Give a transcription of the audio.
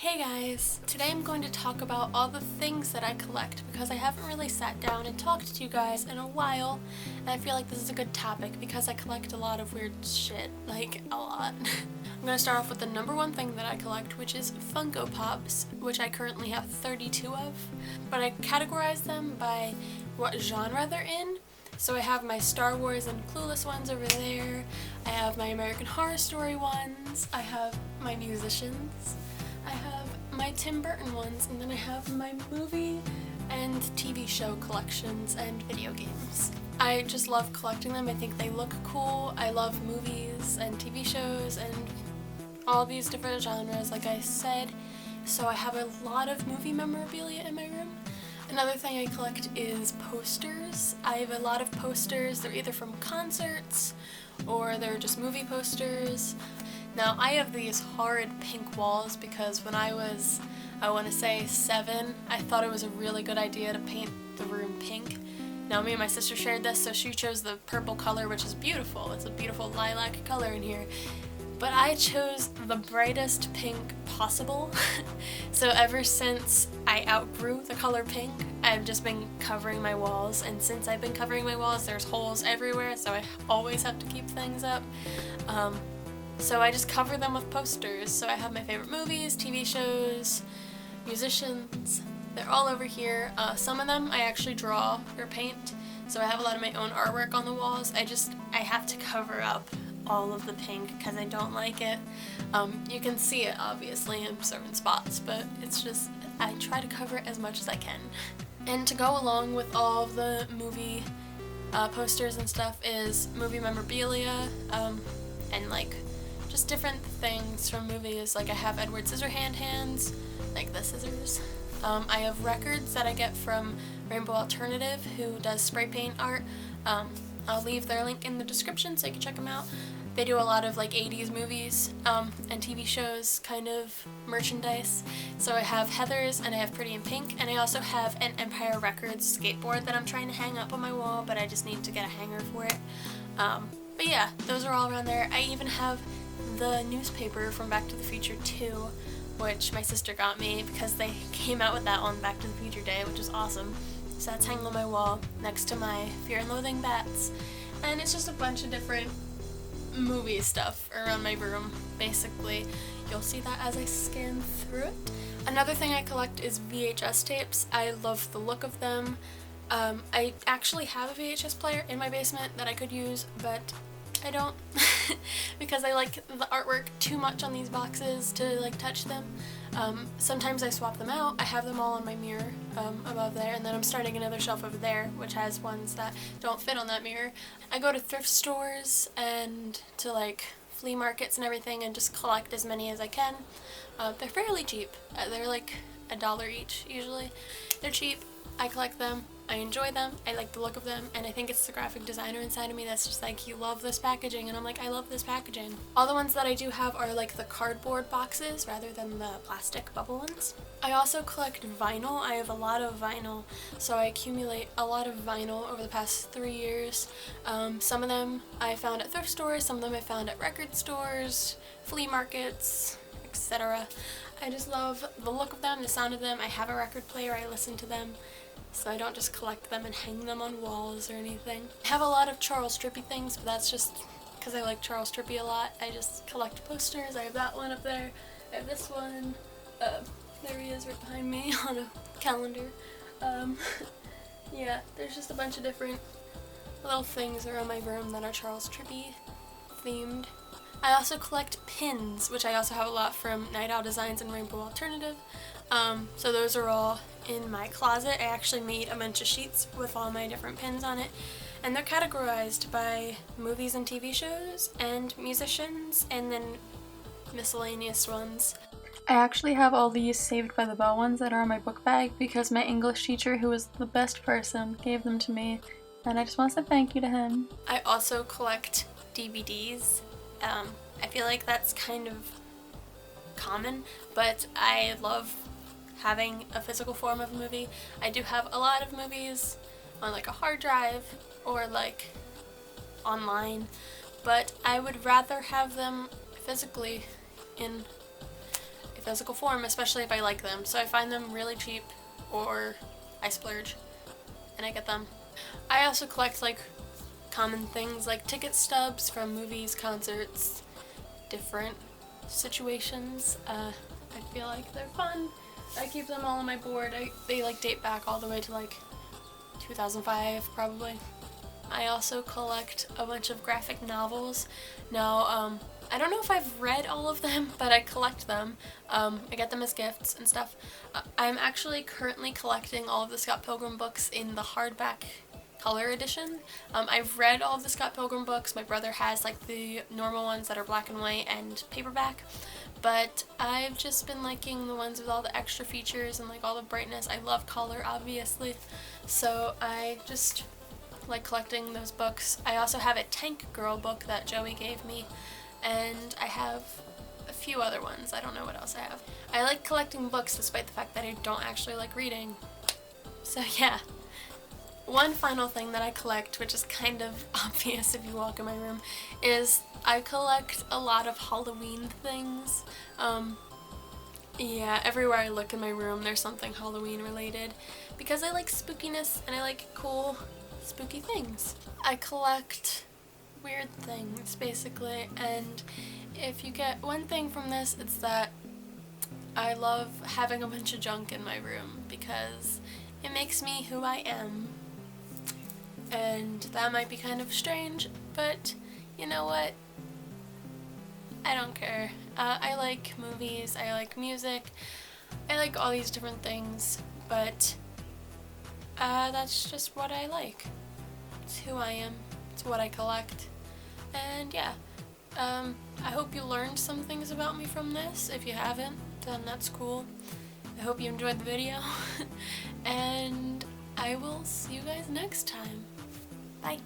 Hey guys! Today I'm going to talk about all the things that I collect because I haven't really sat down and talked to you guys in a while, and I feel like this is a good topic because I collect a lot of weird shit, like a lot. I'm going to start off with the number one thing that I collect, which is Funko Pops, which I currently have 32 of, but I categorize them by what genre they're in. So I have my Star Wars and Clueless ones over there, I have my American Horror Story ones, I have my musicians, I have my Tim Burton ones, and then I have my movie and TV show collections and video games. I just love collecting them. I think they look cool. I love movies and TV shows and all these different genres, like I said. So I have a lot of movie memorabilia in my room. Another thing I collect is posters. I have a lot of posters. They're either from concerts or they're just movie posters. Now, I have these horrid pink walls because when I was, I want to say 7, I thought it was a really good idea to paint the room pink. Now, me and my sister shared this, so she chose the purple color, which is beautiful. It's a beautiful lilac color in here. But I chose the brightest pink possible. So ever since I outgrew the color pink, I've just been covering my walls. And since I've been covering my walls, there's holes everywhere, so I always have to keep things up. So I just cover them with posters. So I have my favorite movies, TV shows, musicians. They're all over here. Some of them I actually draw or paint. So I have a lot of my own artwork on the walls. I have to cover up all of the pink because I don't like it. You can see it obviously in certain spots, but it's just, I try to cover it as much as I can. And to go along with all of the movie posters and stuff is movie memorabilia, and like just different things from movies. Like I have Edward Scissorhand hands, like the scissors. I have records that I get from Rainbow Alternative, who does spray paint art. I'll leave their link in the description so you can check them out. They do a lot of like 80s movies and TV shows kind of merchandise. So I have Heathers and I have Pretty in Pink, and I also have an Empire Records skateboard that I'm trying to hang up on my wall, but I just need to get a hanger for it. But yeah, those are all around there. I even have the newspaper from Back to the Future 2, which my sister got me because they came out with that on Back to the Future Day, which is awesome. So that's hanging on my wall next to my Fear and Loathing bats. And it's just a bunch of different movie stuff around my room, basically. You'll see that as I scan through it. Another thing I collect is VHS tapes. I love the look of them. I actually have a VHS player in my basement that I could use, but I don't because I like the artwork too much on these boxes to like touch them. Sometimes I swap them out. I have them all on my mirror above there, and then I'm starting another shelf over there which has ones that don't fit on that mirror. I go to thrift stores and to like flea markets and everything and just collect as many as I can. They're fairly cheap. They're like $1 each usually. They're cheap. I collect them. I enjoy them, I like the look of them, and I think it's the graphic designer inside of me that's just like, you love this packaging, and I'm like, I love this packaging. All the ones that I do have are like the cardboard boxes rather than the plastic bubble ones. I also collect vinyl. I have a lot of vinyl, so I accumulate a lot of vinyl over the past 3 years. Some of them I found at thrift stores, some of them I found at record stores, flea markets, etc. I just love the look of them, the sound of them. I have a record player, I listen to them. So I don't just collect them and hang them on walls or anything. I have a lot of Charles Strippy things, but that's just because I like Charles Strippy a lot. I just collect posters. I have that one up there. I have this one. There he is right behind me on a calendar. Yeah, there's just a bunch of different little things around my room that are Charles Strippy themed. I also collect pins, which I also have a lot from Night Owl Designs and Rainbow Alternative. So those are all in my closet. I actually made a bunch of sheets with all my different pins on it, and they're categorized by movies and TV shows and musicians and then miscellaneous ones. I actually have all these Saved by the Bell ones that are in my book bag because my English teacher, who was the best person, gave them to me, and I just want to say thank you to him. I also collect DVDs. I feel like that's kind of common, but I love having a physical form of a movie. I do have a lot of movies on like a hard drive or like online, but I would rather have them physically in physical form, especially if I like them. So I find them really cheap, or I splurge and I get them. I also collect like common things like ticket stubs from movies, concerts, different situations. I feel like they're fun. I keep them all on my board. They like date back all the way to like 2005 probably. I also collect a bunch of graphic novels. Now, I don't know if I've read all of them, but I collect them. I get them as gifts and stuff. I'm actually currently collecting all of the Scott Pilgrim books in the hardback color edition. I've read all of the Scott Pilgrim books. My brother has like the normal ones that are black and white and paperback, but I've just been liking the ones with all the extra features and like all the brightness. I love color, obviously, so I just like collecting those books. I also have a Tank Girl book that Joey gave me, and I have a few other ones. I don't know what else I have. I like collecting books despite the fact that I don't actually like reading. So yeah. One final thing that I collect, which is kind of obvious if you walk in my room, is I collect a lot of Halloween things. Yeah, everywhere I look in my room there's something Halloween related, because I like spookiness and I like cool spooky things. I collect weird things basically, and if you get one thing from this, it's that I love having a bunch of junk in my room because it makes me who I am. And that might be kind of strange, but you know what? I don't care. I like movies, I like music, I like all these different things, but that's just what I like. It's who I am. It's what I collect. And yeah, I hope you learned some things about me from this. If you haven't, then that's cool. I hope you enjoyed the video. And I will see you guys next time. Bye.